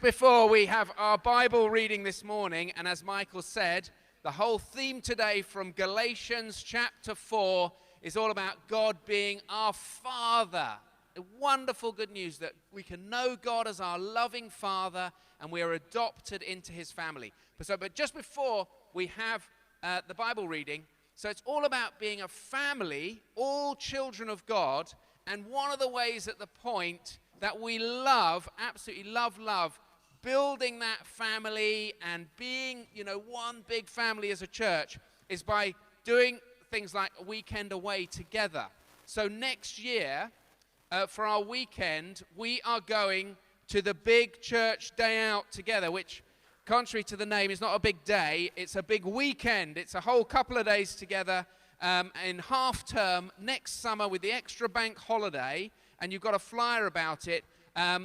Before we have our Bible reading this morning, and as Michael said, the whole theme today from Galatians chapter 4 is all about God being our Father. The wonderful good news that we can know God as our loving Father and we are adopted into His family. But just before we have the Bible reading, so it's all about being a family, all children of God, and one of the ways at the point that we love, absolutely love, building that family and being, one big family as a church is by doing things like a weekend away together. So next year, for our weekend, we are going to the big church day out together, which, contrary to the name, is not a big day. It's a big weekend. It's a whole couple of days together in half term next summer with the extra bank holiday, and you've got a flyer about it.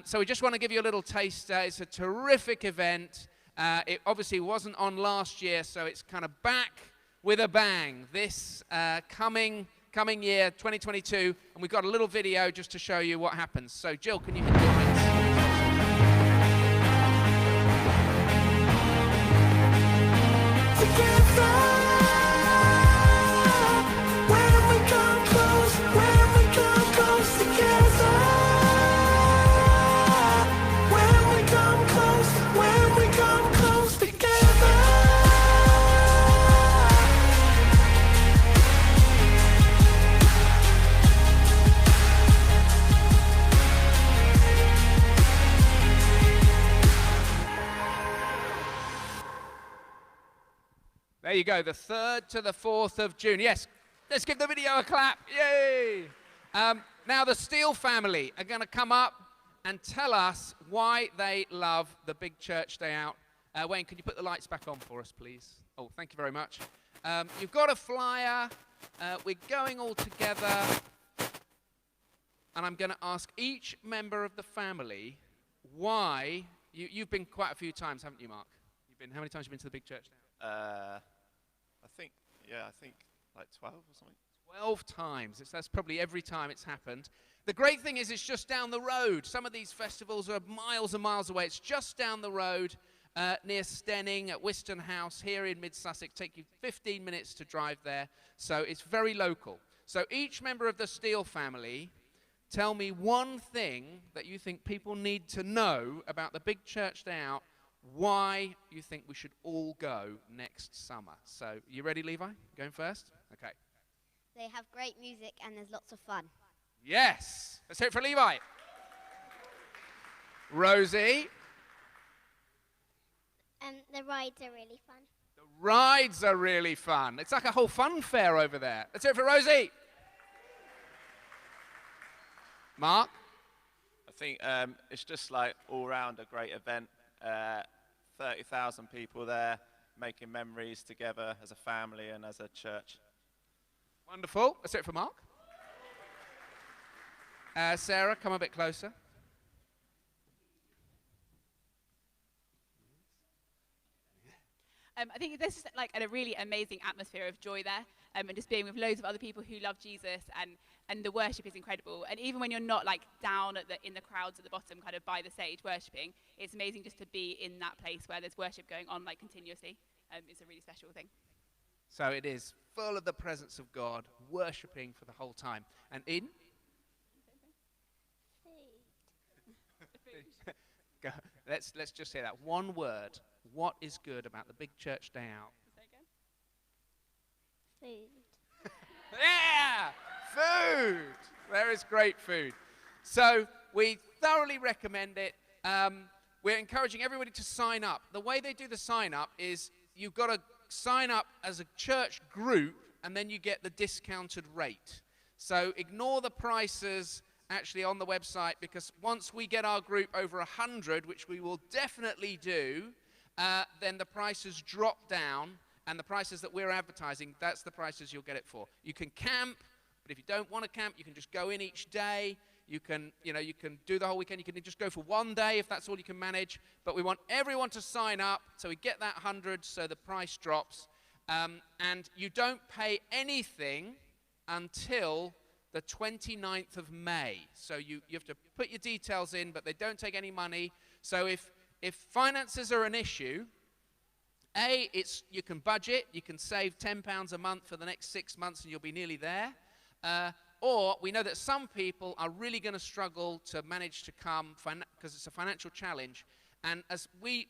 So we just want to give you a little taster. It's a terrific event. It obviously wasn't on last year, so it's kind of back with a bang this coming year, 2022. And we've got a little video just to show you what happens. So Jill, can you hit the lights? There you go, the 3rd to the 4th of June. Yes, let's give the video a clap. Yay! Now the Steele family are going to come up and tell us why they love the big church day out. Wayne, can you put the lights back on for us, please? Oh, thank you very much. You've got a flyer. We're going all together. And I'm going to ask each member of the family why. You've been quite a few times, haven't you, Mark? How many times have you been to the big church day out? I think like 12 or something. 12 times. That's probably every time it's happened. The great thing is it's just down the road. Some of these festivals are miles and miles away. It's just down the road near Stenning at Wiston House here in Mid-Sussex. Take you 15 minutes to drive there. So it's very local. So each member of the Steele family, tell me one thing that you think people need to know about the big church day out, why you think we should all go next summer. So, you ready, Levi? Going first? Okay. They have great music and there's lots of fun. Yes! Let's hear it for Levi. Rosie? The rides are really fun. The rides are really fun. It's like a whole fun fair over there. Let's hear it for Rosie. Mark? I think it's just like all round a great event. 30,000 people there making memories together as a family and as a church. Wonderful. That's it for Mark. Sarah, come a bit closer. I think this is like a really amazing atmosphere of joy there, and just being with loads of other people who love Jesus, and the worship is incredible. And even when you're not like down in the crowds at the bottom, kind of by the stage worshiping, it's amazing just to be in that place where there's worship going on like continuously. It's a really special thing. So it is full of the presence of God, worshiping for the whole time. And Eden? Go. Let's just say that one word. What is good about the big church day out? Food. Yeah! Food! There is great food. So we thoroughly recommend it. We're encouraging everybody to sign up. The way they do the sign up is you've got to sign up as a church group and then you get the discounted rate. So ignore the prices actually on the website, because once we get our group over 100, which we will definitely do, then the prices drop down, and the prices that we're advertising, that's the prices you'll get it for. You can camp, but if you don't want to camp, you can just go in each day. You can do the whole weekend. You can just go for one day if that's all you can manage. But we want everyone to sign up so we get that 100 so the price drops. And you don't pay anything until the 29th of May. So you have to put your details in, but they don't take any money. So if if finances are an issue, you can budget, you can save £10 a month for the next 6 months and you'll be nearly there. Or we know that some people are really going to struggle to manage to come because it's a financial challenge. And as we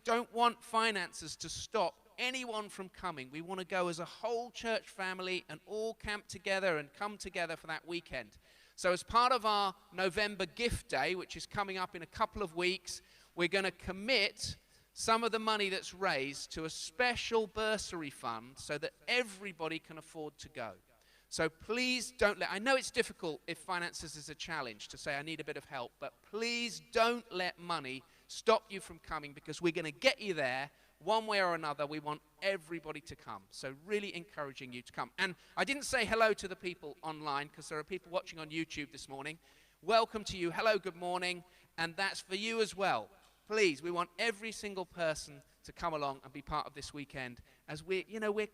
don't want finances to stop anyone from coming. We want to go as a whole church family and all camp together and come together for that weekend. So as part of our November gift day, which is coming up in a couple of weeks, we're going to commit some of the money that's raised to a special bursary fund so that everybody can afford to go. So please don't I know it's difficult if finances is a challenge to say I need a bit of help, but please don't let money stop you from coming, because we're going to get you there one way or another. We want everybody to come. So really encouraging you to come. And I didn't say hello to the people online because there are people watching on YouTube this morning. Welcome to you. Hello, good morning. And that's for you as well. Please, we want every single person to come along and be part of this weekend as we're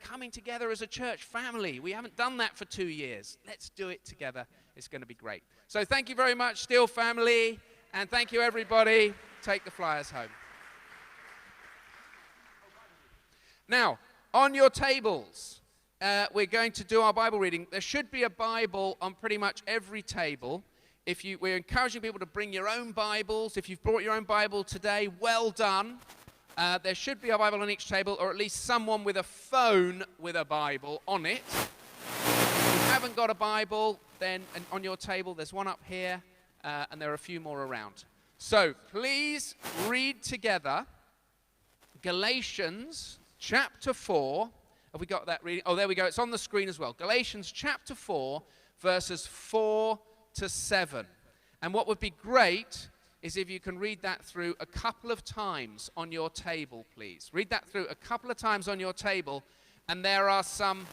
coming together as a church family. We haven't done that for 2 years. Let's do it together. It's going to be great. So thank you very much, Steel family, and thank you, everybody. Take the flyers home. Now, on your tables, we're going to do our Bible reading. There should be a Bible on pretty much every table. We're encouraging people to bring your own Bibles. If you've brought your own Bible today, well done. There should be a Bible on each table, or at least someone with a phone with a Bible on it. If you haven't got a Bible, then on your table, there's one up here, and there are a few more around. So please read together Galatians chapter 4. Have we got that reading? Oh, there we go. It's on the screen as well. Galatians chapter 4, verses 4 to 7. And what would be great is if you can read that through a couple of times on your table, please. Read that through a couple of times on your table. And there are some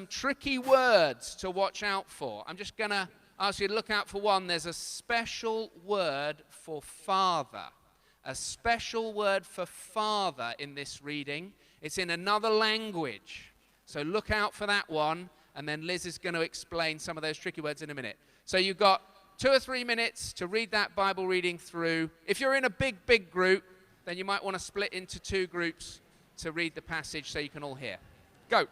tricky words to watch out for. I'm just going to ask you to look out for one. There's a special word for father. A special word for father in this reading. It's in another language. So look out for that one. And then Liz is going to explain some of those tricky words in a minute. So you've got 2 or 3 minutes to read that Bible reading through. If you're in a big group, then you might want to split into 2 groups to read the passage so you can all hear. Go.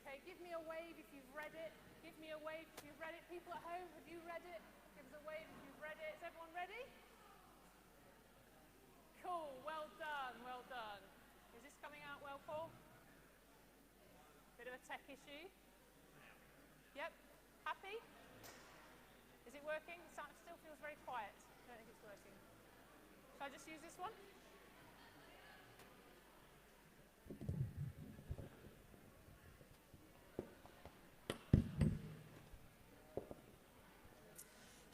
Okay, give me a wave if you've read it. Give me a wave if you've read it. People people at home, have you read it? Give us a wave if you've read it. Is everyone ready? Cool, well done, well done. Is this coming out well, Paul? Bit of a tech issue. Yep, happy? Is it working? The sound still feels very quiet. I don't think it's working. Shall I just use this one?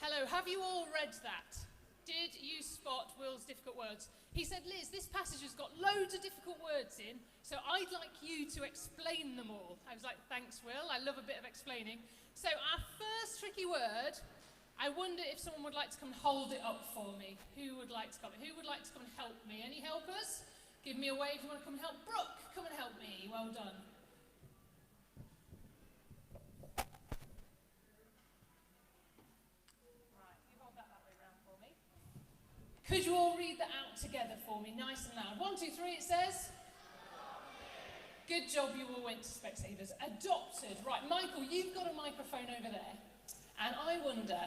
Hello, have you all read that? Did you spot Will's difficult words? He said, Liz, this passage has got loads of difficult words in, so I'd like you to explain them all. I was like, thanks, Will. I love a bit of explaining. So our first tricky word, I wonder if someone would like to come and hold it up for me. Who would like to come? Who would like to come and help me? Any helpers? Give me a wave if you want to come and help. Brooke, come and help me. Well done. Could you all read that out together for me, nice and loud? 1, 2, 3, it says? Good job, you all went to Specsavers. Adopted. Right, Michael, you've got a microphone over there. And I wonder,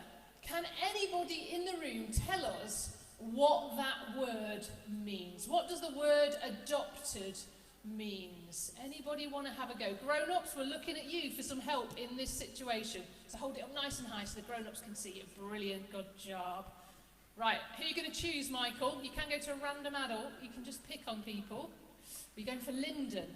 can anybody in the room tell us what that word means? What does the word adopted means? Anybody want to have a go? Grown-ups, we're looking at you for some help in this situation. So hold it up nice and high so the grown-ups can see it. Brilliant, good job. Right, who are you going to choose, Michael? You can go to a random adult. You can just pick on people. Are you going for Lyndon?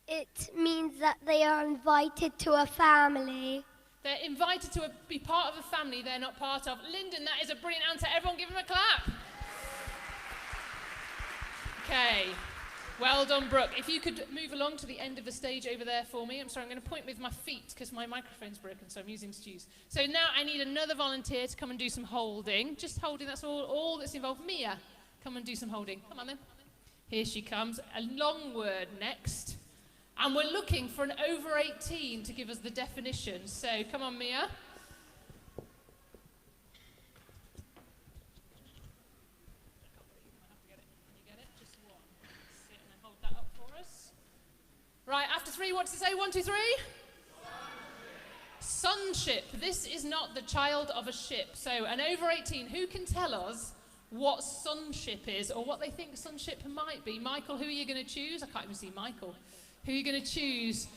It means that they are invited to a family. They're invited to be part of a family they're not part of. Lyndon, that is a brilliant answer. Everyone give him a clap. Okay. Well done, Brooke. If you could move along to the end of the stage over there for me. I'm sorry, I'm going to point with my feet because my microphone's broken, so I'm using Stu's. So now I need another volunteer to come and do some holding. Just holding, that's all that's involved. Mia, come and do some holding. Come on then. Here she comes. A long word next. And we're looking for an over 18 to give us the definition. So come on, Mia. Right, after 3, what does it say? 1, 2, 3? Sonship. This is not the child of a ship. So, an over 18, who can tell us what sonship is or what they think sonship might be? Michael, who are you going to choose? I can't even see Michael. Who are you going to choose?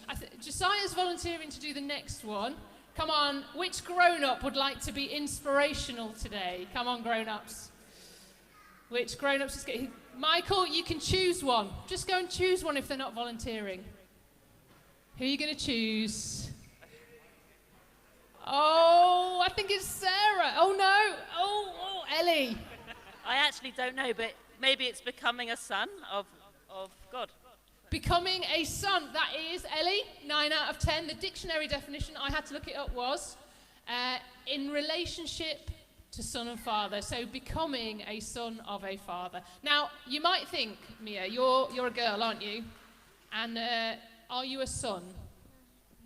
Josiah's volunteering to do the next one. Come on, which grown-up would like to be inspirational today? Come on, grown-ups. Which grown-ups is getting... Michael, you can choose one. Just go and choose one if they're not volunteering. Who are you going to choose? Oh, I think it's Sarah. Oh, no. Oh, Ellie. I actually don't know, but maybe it's becoming a son of God. Becoming a son, that is, Ellie, 9 out of 10. The dictionary definition, I had to look it up, was in relationship to son and father. So becoming a son of a father. Now, you might think, Mia, you're a girl, aren't you? And are you a son?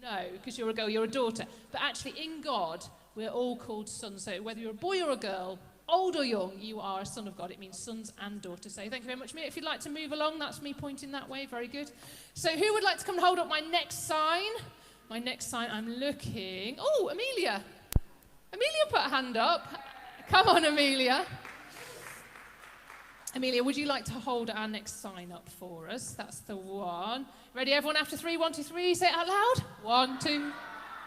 No, because you're a girl, you're a daughter. But actually, in God, we're all called sons. So whether you're a boy or a girl, old or young, you are a son of God. It means sons and daughters. So thank you very much, Mia. If you'd like to move along, that's me pointing that way. Very good. So who would like to come and hold up my next sign? My next sign, I'm looking. Oh, Amelia. Amelia put a hand up. Come on, Amelia. Amelia, would you like to hold our next sign up for us? That's the one. Ready, everyone? After 3, 1, 2, 3. Say it out loud. 1, 2.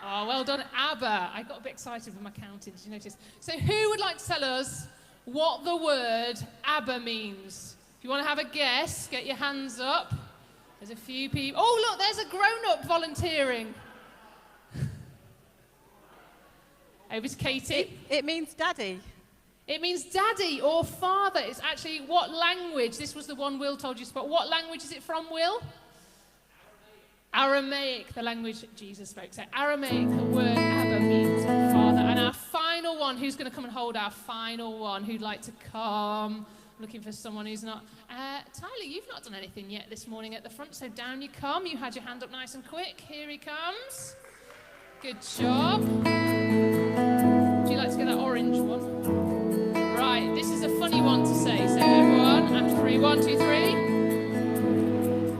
Oh, well done, Abba. I got a bit excited with my counting, did you notice? So who would like to tell us what the word Abba means? If you want to have a guess, get your hands up. There's a few people. Oh, look, there's a grown-up volunteering. Over to Katie. It means daddy. It means daddy or father. It's actually what language? This was the one Will told you to spot. What language is it from, Will? Aramaic, the language that Jesus spoke. So Aramaic, the word Abba means father. And our final one, who's going to come and hold our final one? Who'd like to come? Looking for someone who's not. Tyler, you've not done anything yet this morning at the front, so down you come. You had your hand up nice and quick. Here he comes. Good job. Would you like to get that orange one? Right, this is a funny one to say. So everyone, after 3, 1, 2, 3.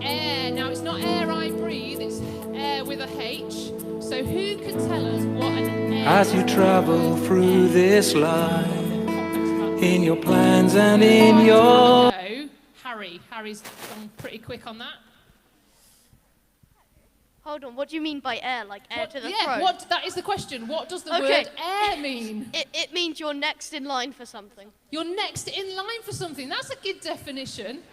Air. Now it's not air I breathe, it's air with a H. who could tell us what an heir As you travel through this life, in your plans and in your... Harry's gone pretty quick on that. Hold on, what do you mean by heir? Like heir to the throne? That is the question. What does the Okay. word heir mean? It means you're next in line for something. You're next in line for something. That's a good definition.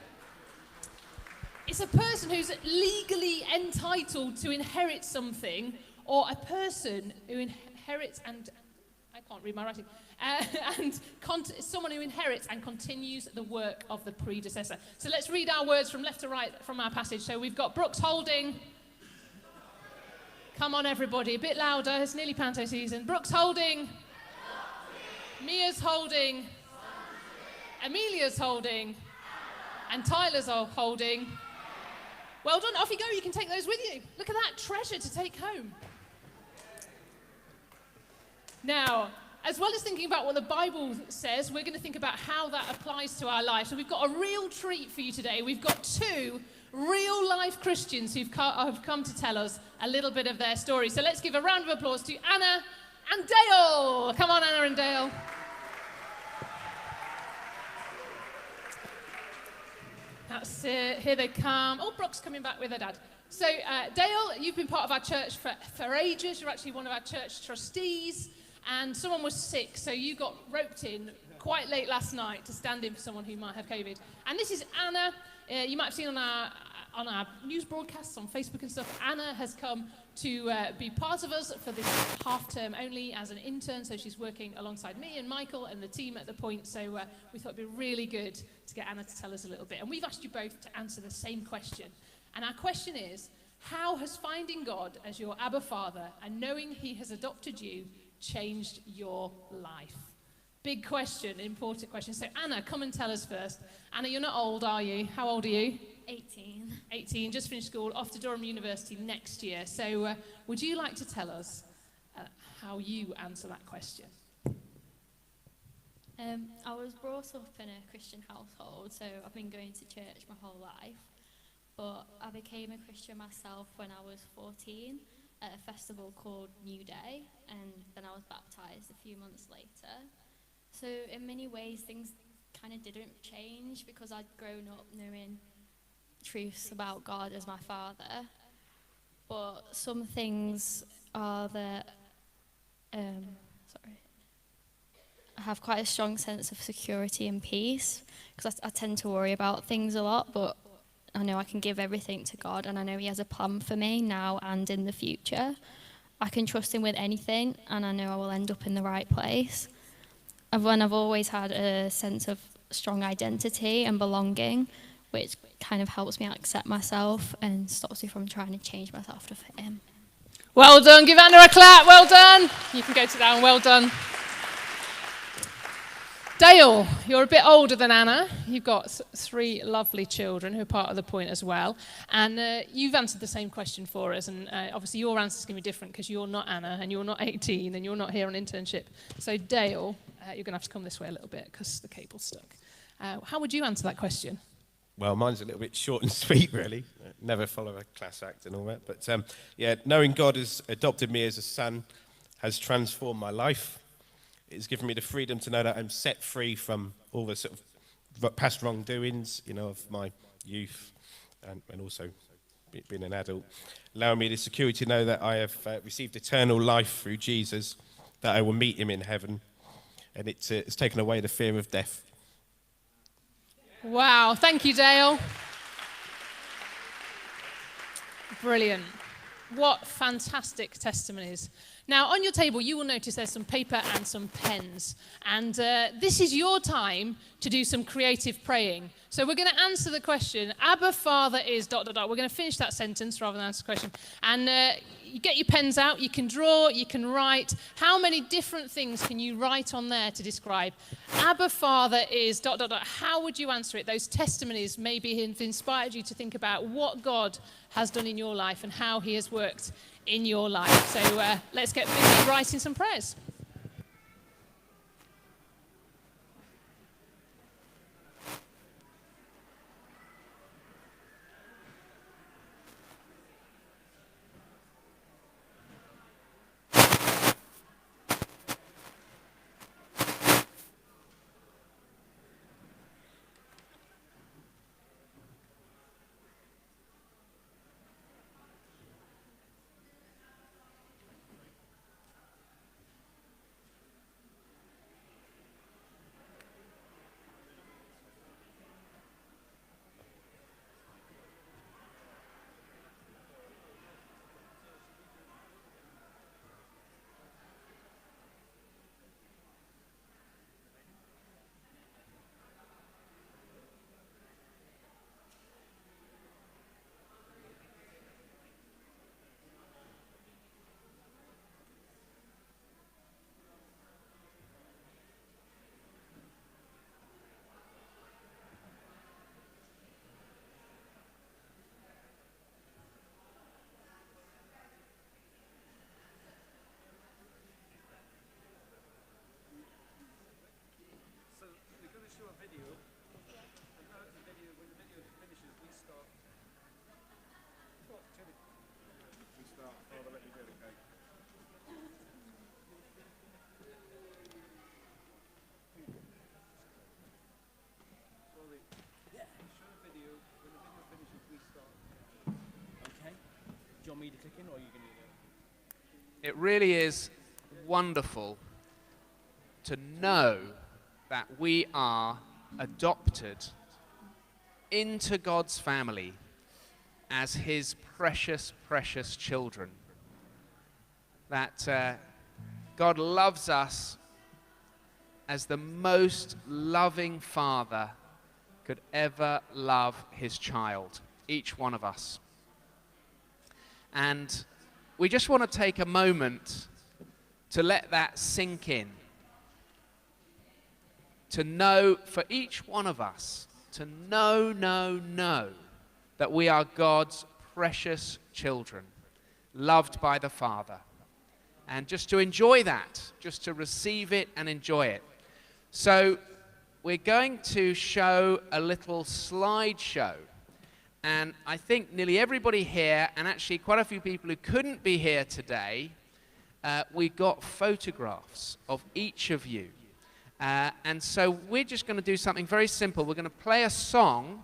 It's a person who's legally entitled to inherit something, or a person who inherits and... I can't read my writing. Someone who inherits and continues the work of the predecessor. So let's read our words from left to right from our passage. So we've got Brooks Holding. Come on, everybody, a bit louder. It's nearly panto season. Brooks Holding. Mia's holding. Amelia's holding. And Tyler's holding. Well done. Off you go. You can take those with you. Look at that treasure to take home. Now, as well as thinking about what the Bible says, we're going to think about how that applies to our life. So we've got a real treat for you today. We've got two real-life Christians who've come to tell us a little bit of their story. So let's give a round of applause to Anna and Dale. Come on, Anna and Dale. That's it. Here they come. Oh, Brooke's coming back with her dad. So, Dale, you've been part of our church for ages. You're actually one of our church trustees. And someone was sick, so you got roped in quite late last night to stand in for someone who might have COVID. And this is Anna. You might have seen on our news broadcasts on Facebook and stuff. Anna has come to be part of us for this half term only as an intern. So she's working alongside me and Michael and the team at The Point. So we thought it'd be really good to get Anna to tell us a little bit. And we've asked you both to answer the same question. And our question is, how has finding God as your Abba Father and knowing he has adopted you changed your life? Big question, important question. So Anna, come and tell us first. Anna, you're not old, are you? How old are you? 18. 18, just finished school, off to Durham University next year. So would you like to tell us how you answer that question? I was brought up in a Christian household, so I've been going to church my whole life. But I became a Christian myself when I was 14 at a festival called New Day, and then I was baptised a few months later. So in many ways things kind of didn't change because I'd grown up knowing truths about God as my Father. But some things are that I have quite a strong sense of security and peace because I tend to worry about things a lot, but I know I can give everything to God, and I know he has a plan for me now and in the future. I can trust him with anything, and I know I will end up in the right place. I've always had a sense of strong identity and belonging, which kind of helps me accept myself and stops me from trying to change myself to fit in. Well done. Give Anna a clap. Well done. You can go to down. Well done. Dale, you're a bit older than Anna. You've got three lovely children who are part of The Point as well. And you've answered the same question for us. And obviously your answer is going to be different because you're not Anna and you're not 18 and you're not here on internship. So Dale, you're going to have to come this way a little bit because the cable's stuck. How would you answer that question? Well, mine's a little bit short and sweet, really. Never follow a class act and all that. But yeah, knowing God has adopted me as a son has transformed my life. It's given me the freedom to know that I'm set free from all the sort of past wrongdoings, of my youth and also being an adult. Allowing me the security to know that I have received eternal life through Jesus, that I will meet him in heaven. And it's taken away the fear of death. Wow, thank you, Dale. Brilliant. What fantastic testimonies. Now, on your table, you will notice there's some paper and some pens. And this is your time to do some creative praying. So we're going to answer the question, Abba Father is ... We're going to finish that sentence rather than answer the question. And you get your pens out, you can draw, you can write. How many different things can you write on there to describe? Abba Father is ... How would you answer it? Those testimonies maybe have inspired you to think about what God has done in your life and how he has worked in your life. So let's get busy writing some prayers. It really is wonderful to know that we are adopted into God's family as his precious, precious children. That God loves us as the most loving father could ever love his child, each one of us. And we just want to take a moment to let that sink in. To know, for each one of us, to know that we are God's precious children, loved by the Father. And just to enjoy that, just to receive it and enjoy it. So we're going to show a little slideshow. And I think nearly everybody here, and actually quite a few people who couldn't be here today, we got photographs of each of you. And so we're just going to do something very simple. We're going to play a song,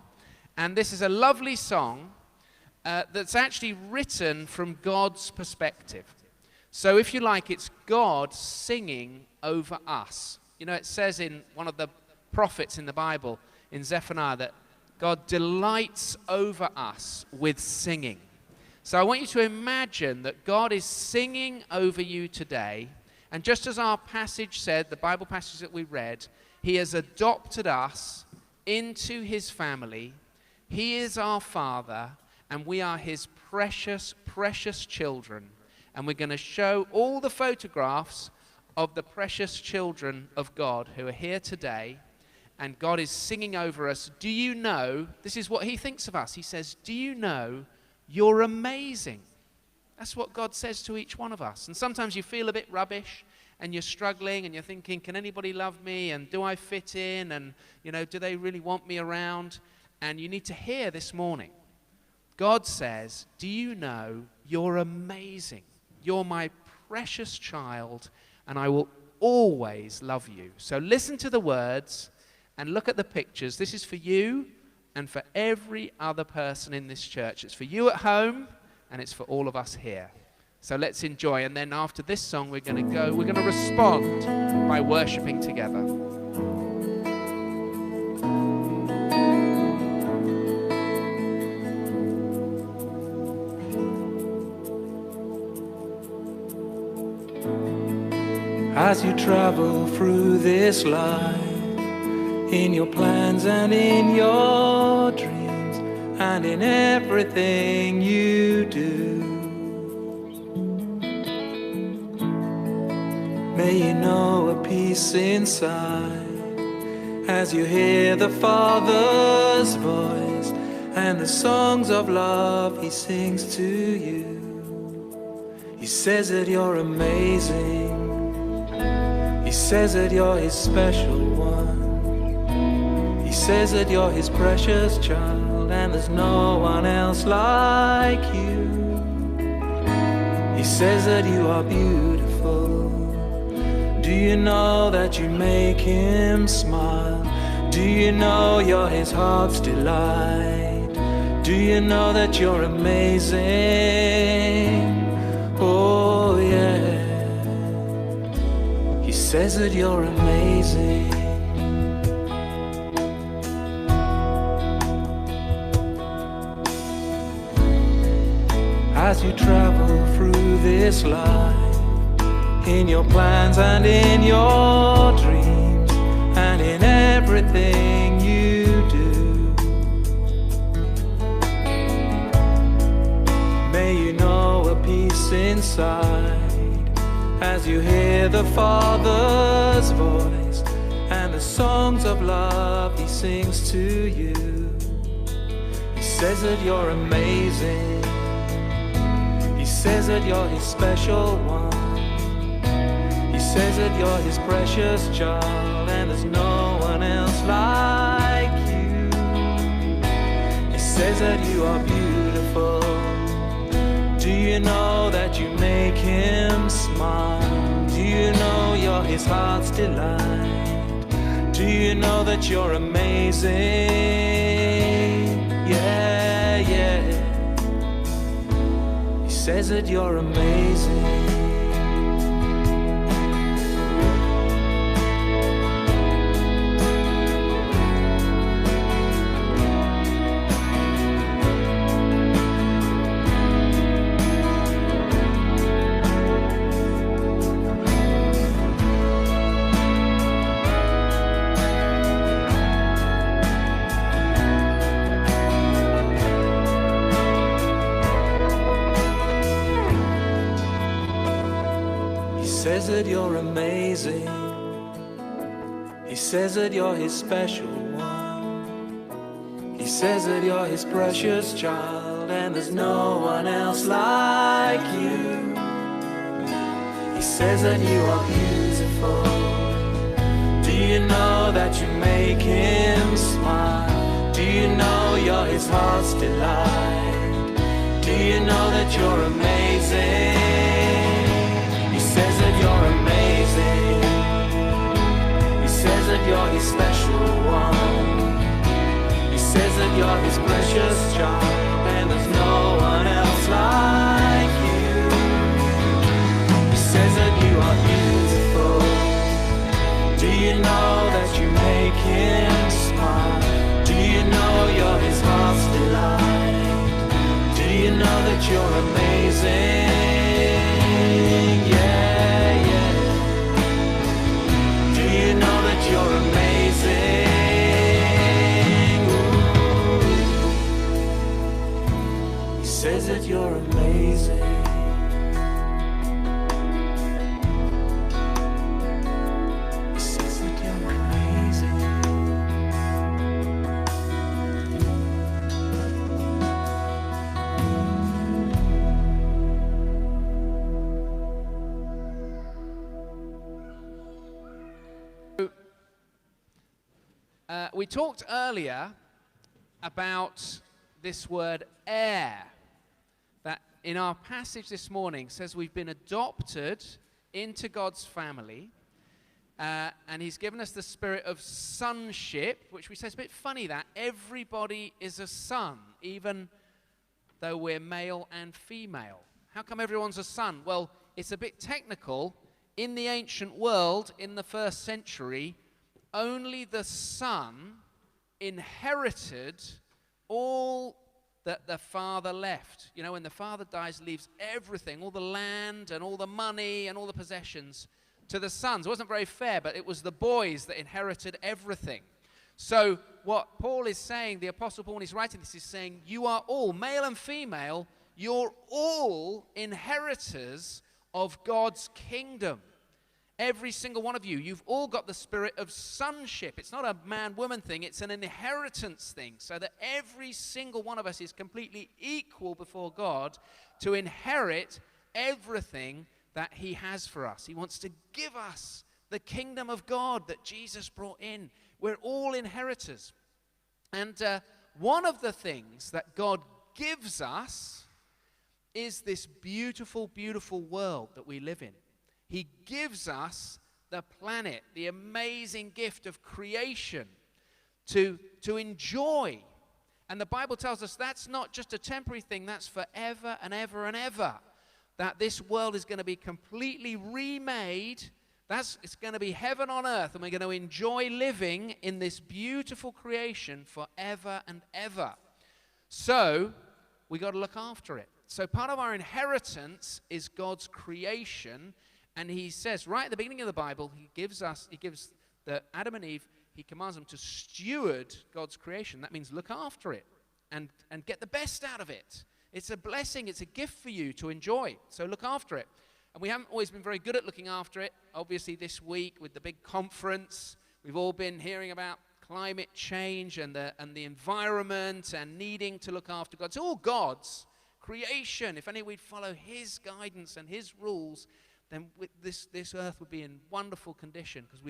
and this is a lovely song that's actually written from God's perspective. So if you like, it's God singing over us. You know, it says in one of the prophets in the Bible, in Zephaniah, that God delights over us with singing. So I want you to imagine that God is singing over you today. And just as our passage said, the Bible passage that we read, he has adopted us into his family. He is our Father, and we are his precious, precious children. And we're going to show all the photographs of the precious children of God who are here today. And God is singing over us. Do you know, this is what he thinks of us. He says, do you know you're amazing? That's what God says to each one of us. And sometimes you feel a bit rubbish and you're struggling and you're thinking, can anybody love me? And do I fit in? And, you know, do they really want me around? And you need to hear this morning. God says, do you know you're amazing? You're my precious child, and I will always love you. So listen to the words and look at the pictures. This is for you and for every other person in this church. It's for you at home, and it's for all of us here. So let's enjoy. And then after this song, we're going to respond by worshiping together. As you travel through this life, in your plans and in your dreams, and in everything you do, may you know a peace inside as you hear the Father's voice and the songs of love he sings to you. He says that you're amazing. He says that you're his special one. He says that you're his precious child, and there's no one else like you. He says that you are beautiful. Do you know that you make him smile? Do you know you're his heart's delight? Do you know that you're amazing? Oh yeah. He says that you're amazing. As you travel through this life, in your plans and in your dreams, and in everything you do, may you know a peace inside as you hear the Father's voice and the songs of love he sings to you. He says that you're amazing. He says that you're his special one. He says that you're his precious child, and there's no one else like you. He says that you are beautiful. Do you know that you make him smile? Do you know you're his heart's delight? Do you know that you're amazing? Yeah, yeah. He says that you're amazing. He says that you're amazing. He says that you're his special one. He says that you're his precious child, and there's no one else like you. He says that you are beautiful. Do you know that you make him smile? Do you know you're his heart's delight? Do you know that you're amazing? Says that you're amazing. He says that you're his special one. He says that you're his precious child, and there's no one else like you. He says that you are beautiful. Do you know that you make him smile? Do you know you're his heart's delight? Do you know that you're amazing? You're amazing. Ooh. He says that you're amazing. He says that you're amazing. We talked earlier about this word heir, that in our passage this morning says we've been adopted into God's family, and he's given us the spirit of sonship, which we say is a bit funny that everybody is a son, even though we're male and female. How come everyone's a son? Well, it's a bit technical. In the ancient world, in the first century, only the son inherited all that the father left. You know, when the father dies, leaves everything, all the land and all the money and all the possessions to the sons. It wasn't very fair, but it was the boys that inherited everything. So what Paul is saying, the Apostle Paul, when he's writing this, is saying, you are all, male and female, you're all inheritors of God's kingdom. Every single one of you, you've all got the spirit of sonship. It's not a man-woman thing, it's an inheritance thing, so that every single one of us is completely equal before God to inherit everything that he has for us. He wants to give us the kingdom of God that Jesus brought in. We're all inheritors. And one of the things that God gives us is this beautiful, beautiful world that we live in. He gives us the planet, the amazing gift of creation to enjoy. And the Bible tells us that's not just a temporary thing, that's forever and ever and ever. That this world is going to be completely remade. It's going to be heaven on earth, and we're going to enjoy living in this beautiful creation forever and ever. So we got to look after it. So part of our inheritance is God's creation. And he says, right at the beginning of the Bible, he gives the Adam and Eve, he commands them to steward God's creation. That means look after it and get the best out of it. It's a blessing, it's a gift for you to enjoy. So look after it. And we haven't always been very good at looking after it. Obviously this week with the big conference, we've all been hearing about climate change and the environment and needing to look after God. It's all God's creation. If only we'd follow his guidance and his rules, then this earth would be in wonderful condition, because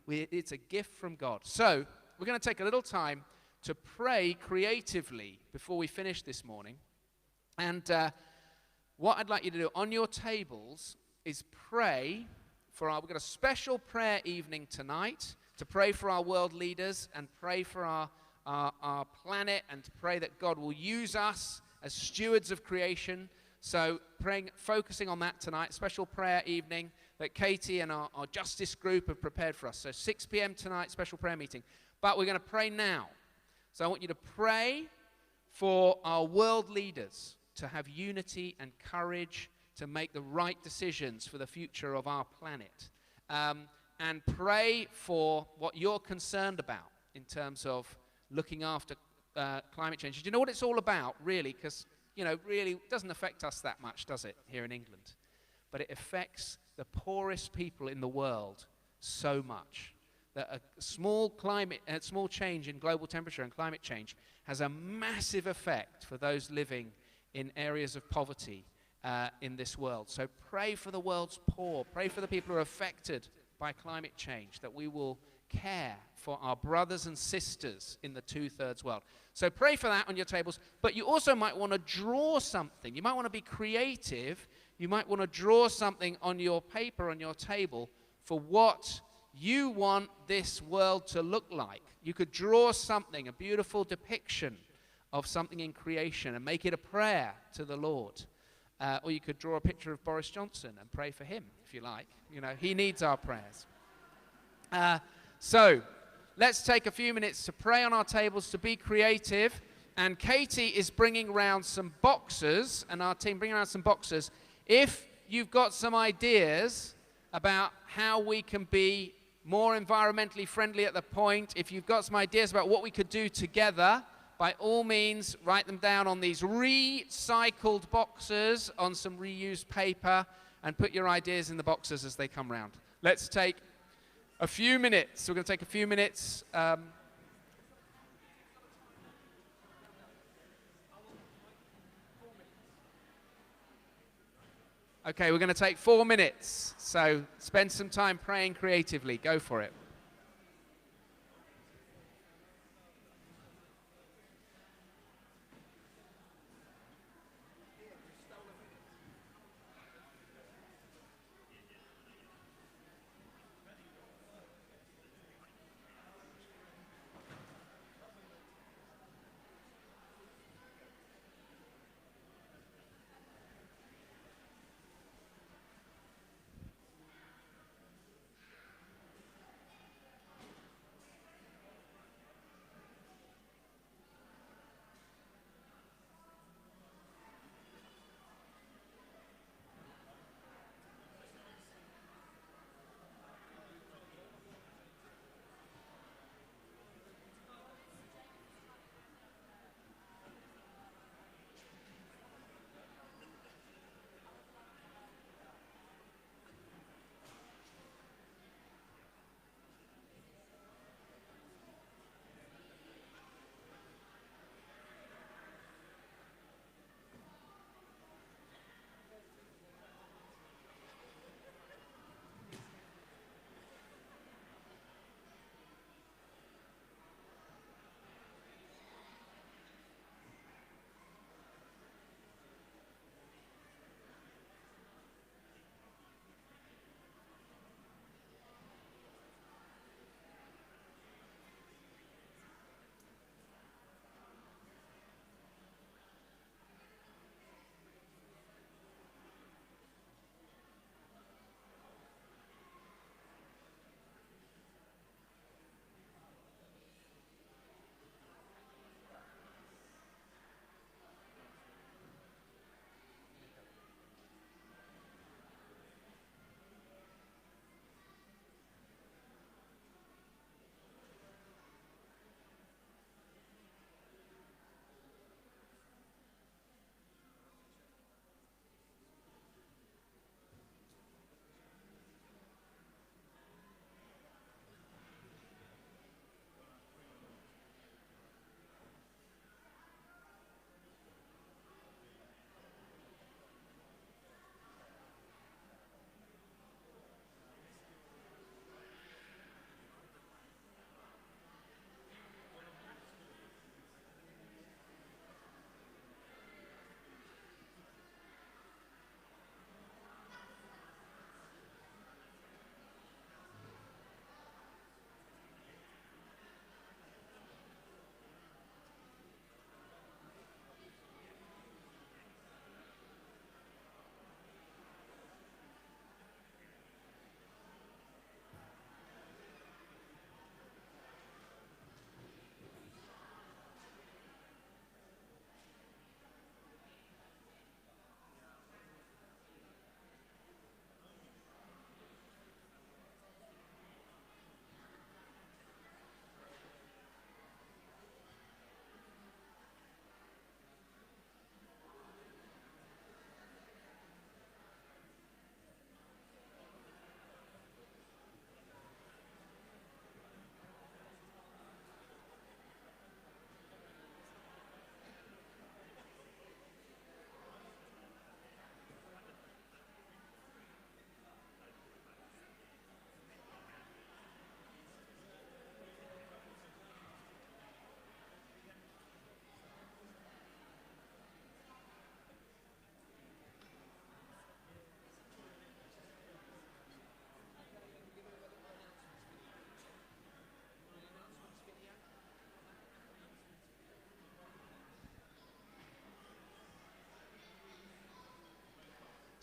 it's a gift from God. So we're going to take a little time to pray creatively before we finish this morning. And what I'd like you to do on your tables is pray for we've got a special prayer evening tonight to pray for our world leaders and pray for our planet, and to pray that God will use us as stewards of creation So focusing on that tonight, special prayer evening that Katie and our justice group have prepared for us. So 6 p.m. tonight, special prayer meeting. But we're going to pray now. So I want you to pray for our world leaders to have unity and courage to make the right decisions for the future of our planet. And pray for what you're concerned about in terms of looking after climate change. Do you know what it's all about, really? Because, really it doesn't affect us that much, does it, here in England? But it affects the poorest people in the world so much that a small change in global temperature and climate change has a massive effect for those living in areas of poverty in this world. So pray for the world's poor. Pray for the people who are affected by climate change, that we will care for our brothers and sisters in the two-thirds world. So pray for that on your tables. But you also might want to draw something. You might want to be creative. You might want to draw something on your paper, on your table, for what you want this world to look like. You could draw something, a beautiful depiction of something in creation, and make it a prayer to the Lord. Or you could draw a picture of Boris Johnson and pray for him, if you like. He needs our prayers. So let's take a few minutes to pray on our tables, to be creative. And Katie is bringing around some boxes, and our team bringing around some boxes. If you've got some ideas about how we can be more environmentally friendly at the point, if you've got some ideas about what we could do together, by all means, write them down on these recycled boxes on some reused paper and put your ideas in the boxes as they come round. Let's take a few minutes. We're going to take a few minutes. Okay, we're going to take 4 minutes. So spend some time praying creatively. Go for it.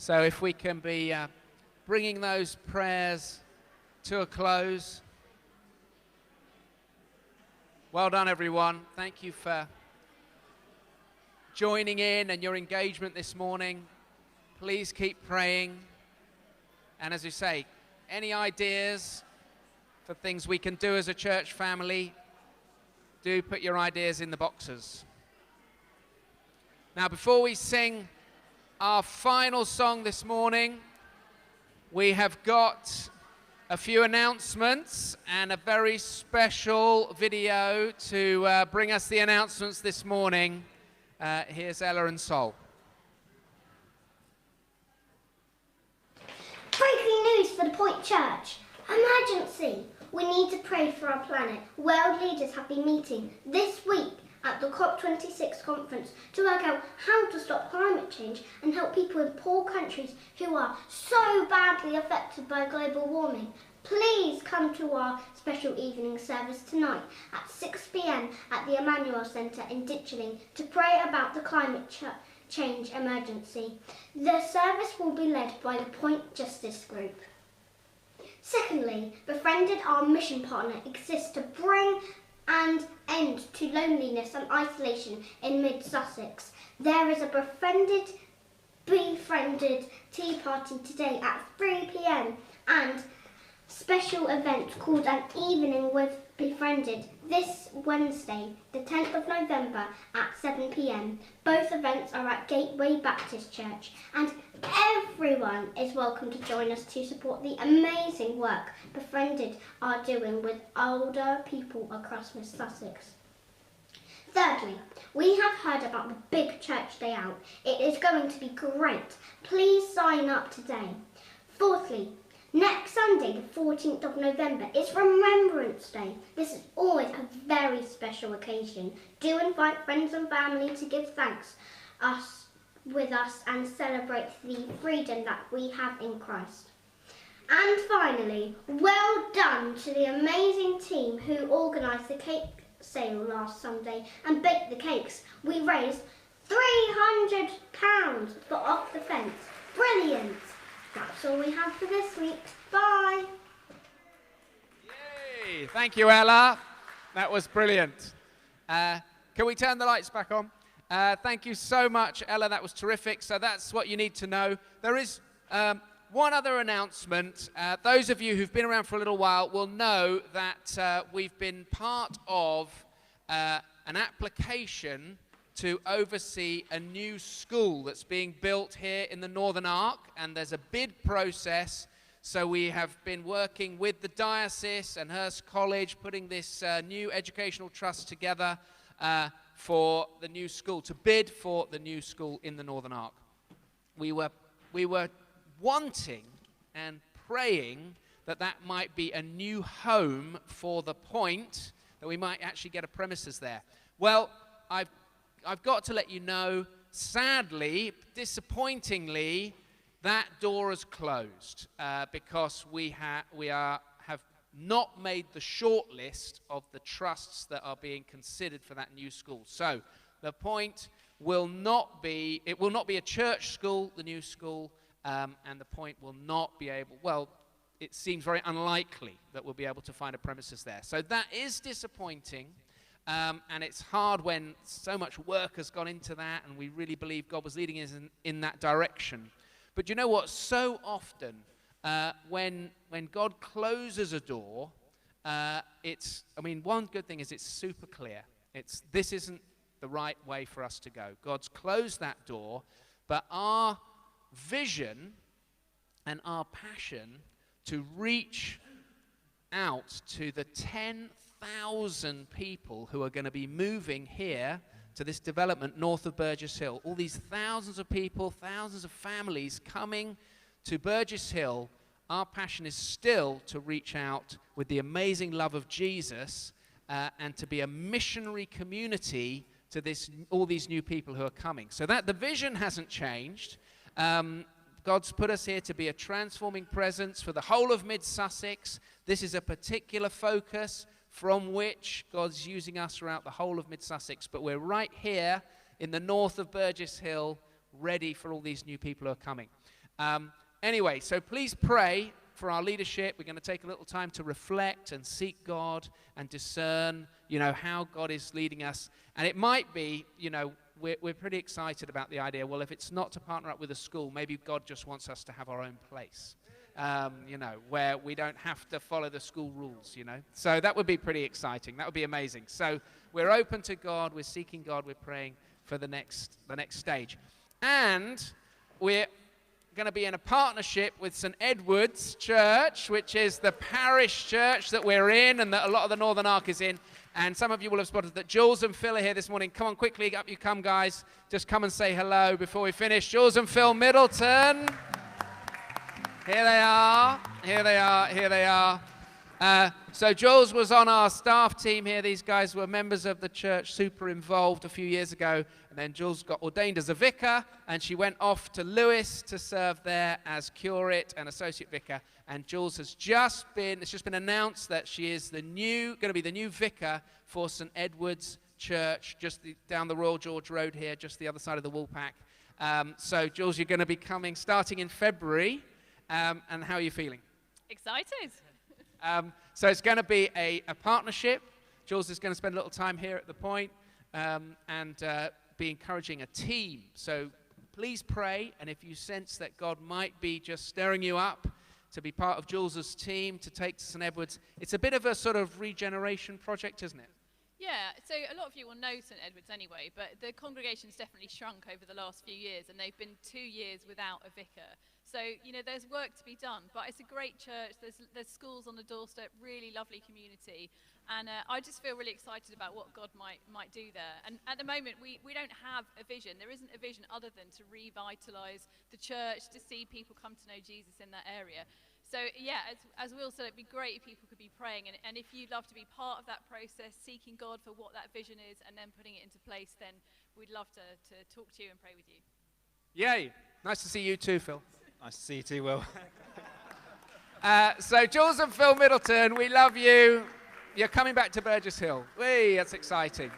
So if we can be bringing those prayers to a close. Well done, everyone. Thank you for joining in and your engagement this morning. Please keep praying. And as we say, any ideas for things we can do as a church family, do put your ideas in the boxes. Now, before we sing our final song this morning, we have got a few announcements and a very special video to bring us the announcements this morning. Here's Ella and Sol. Breaking news for the Point Church. Emergency! We need to pray for our planet. World leaders have been meeting this week at the COP26 conference to work out how to stop climate change and help people in poor countries who are so badly affected by global warming. Please come to our special evening service tonight at 6 p.m. at the Emmanuel Centre in Ditchling to pray about the climate change emergency. The service will be led by the Point Justice Group. Secondly, Befriended, our mission partner, exists to bring an end to loneliness and isolation in mid-Sussex. There is a Befriended tea party today at 3 p.m. and special event called An Evening with Befriended this Wednesday, the 10th of November at 7 p.m. Both events are at Gateway Baptist Church, and everyone is welcome to join us to support the amazing work Befriended are doing with older people across West Sussex. Thirdly, we have heard about the Big Church Day Out. It is going to be great. Please sign up today. Fourthly, next Sunday, the 14th of November, is Remembrance Day. This is always a very special occasion. Do invite friends and family to give thanks with us and celebrate the freedom that we have in Christ. And finally, well done to the amazing team who organised the cake sale last Sunday and baked the cakes. We raised £300 for Off the Fence. Brilliant! That's all we have for this week. Bye! Yay! Thank you, Ella. That was brilliant. Can we turn the lights back on? Thank you so much, Ella. That was terrific. So that's what you need to know. There is one other announcement. Those of you who've been around for a little while will know that we've been part of an application to oversee a new school that's being built here in the Northern Ark, and there's a bid process. So we have been working with the diocese and Hurst College, putting this new educational trust together for the new school, to bid for the new school in the Northern Ark. We were wanting and praying that that might be a new home for the Point, that we might actually get a premises there. Well, I've got to let you know, sadly, disappointingly, that door is closed because we have not made the short list of the trusts that are being considered for that new school. So the Point will not be a church school, the new school, and the Point will not be able, well, it seems very unlikely that we'll be able to find a premises there. So that is disappointing. And it's hard when so much work has gone into that, and we really believe God was leading us in that direction. But you know what? So often, when God closes a door, one good thing is it's super clear. This isn't the right way for us to go. God's closed that door, but our vision and our passion to reach out to the 10,000 people who are going to be moving here to this development north of Burgess Hill. All these thousands of people, thousands of families coming to Burgess Hill. Our passion is still to reach out with the amazing love of Jesus and to be a missionary community to all these new people who are coming. So that the vision hasn't changed. God's put us here to be a transforming presence for the whole of Mid-Sussex. This is a particular focus from which God's using us throughout the whole of Mid-Sussex. But we're right here in the north of Burgess Hill, ready for all these new people who are coming. Anyway, so please pray for our leadership. We're going to take a little time to reflect and seek God and discern, how God is leading us. And it might be, we're pretty excited about the idea, well, if it's not to partner up with a school, maybe God just wants us to have our own place, where we don't have to follow the school rules, So that would be pretty exciting. That would be amazing. So we're open to God. We're seeking God. We're praying for the next stage. And we're going to be in a partnership with St. Edward's Church, which is the parish church that we're in and that a lot of the Northern Arc is in. And some of you will have spotted that Jules and Phil are here this morning. Come on, quickly, up you come, guys. Just come and say hello before we finish. Jules and Phil Middleton. Here they are. Here they are. Here they are. So Jules was on our staff team here. These guys were members of the church, super involved a few years ago. And then Jules got ordained as a vicar, and she went off to Lewis to serve there as curate and associate vicar. And Jules has it's just been announced that she is going to be the new vicar for St. Edward's Church, just down the Royal George Road here, just the other side of the Woolpack. So Jules, you're going to be coming starting in February. And how are you feeling? Excited. So it's going to be a partnership. Jules is going to spend a little time here at the point and be encouraging a team. So please pray, and if you sense that God might be just stirring you up to be part of Jules's team, to take to St. Edward's, it's a bit of a sort of regeneration project, isn't it? Yeah, so a lot of you will know St. Edward's anyway, but the congregation's definitely shrunk over the last few years, and they've been 2 years without a vicar. So, there's work to be done, but it's a great church. There's schools on the doorstep, really lovely community. And I just feel really excited about what God might do there. And at the moment, we don't have a vision. There isn't a vision other than to revitalise the church, to see people come to know Jesus in that area. So, yeah, as Will said, it'd be great if people could be praying. And if you'd love to be part of that process, seeking God for what that vision is and then putting it into place, then we'd love to talk to you and pray with you. Yay. Nice to see you too, Phil. Nice to see you too, Will. So Jules and Phil Middleton, we love you. You're coming back to Burgess Hill. Whee, that's exciting.